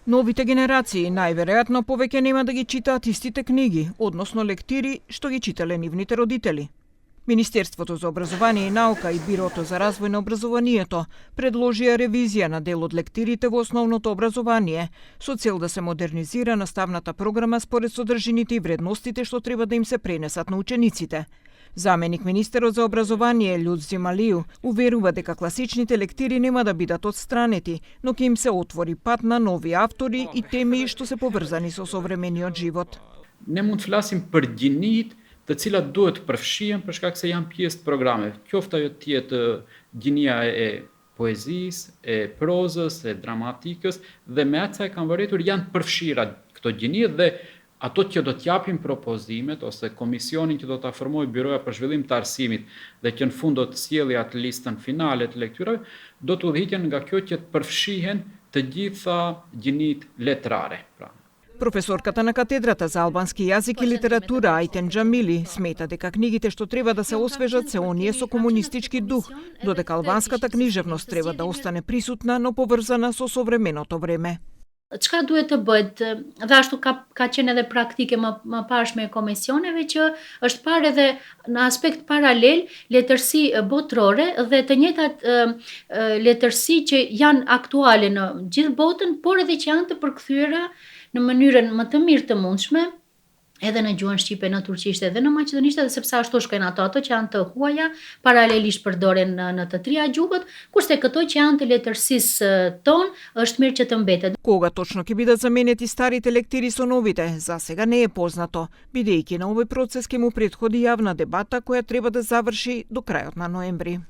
Новите генерации најверојатно повеќе нема да ги читаат истите книги, односно лектири што ги читале нивните родители. Министерството за образование и наука и Бирото за развој на образованието предложија ревизија на дел од лектирите во основното образование со цел да се модернизира наставната програма според содржините и вредностите што треба да им се пренесат на учениците. Заменик министерот за образование Људзи Малију уверува дека класичните лектири нема да бидат отстранети, но ќе им се отвори пат на нови автори и теми што се поврзани со современиот живот. Не mund flasim për gjinit të cilat duhet përfshihen për shkak se janë pjesë të programeve. Qoftë ajo të jetë gjinia e poezisë, e prozës, e dramatikës dhe me atë sa e kanë vërtetur janë përfshira këto gjini dhe ato që do t'japin propozimet ose komisionin që do ta formojë Byroja për zhvillim të arsimit dhe që në fund do të sjellë atë listën finale të lektyrave, do të udhiten nga kjo që të përfshihen të gjitha gjinit letrare. Професорката на катедрата за албански јазик и литература Ајтен Џамили смета дека книгите што треба да се освежат се оние со комунистички дух, додека албанската книжевност треба да остане присутна, но поврзана со современото време. Çka duhet të bëhet? Dhe ashtu ka qenë edhe praktike më pashme e komisioneve që është parë edhe në aspekt paralel letërsi botërore dhe të njëjtat letërsi që janë aktuale në gjithë botën, por edhe që janë të përkthyera në mënyrën më të mirë të mundshme, edhe në gjuhën shqipe, në turqisht edhe në maqedonisht, edhe sepse ashtu shkojnë ato që janë të huaja, paralelisht përdoren në të trija gjuhët, kurse këto që janë të letërsisë tonë, është mirë që të mbetet. Кога точно ќе бидат заменети старите лектири со новите, за сега не е познато, бидејќи на овој процес ќе му претходи јавна дебата која треба да заврши до крајот на ноември.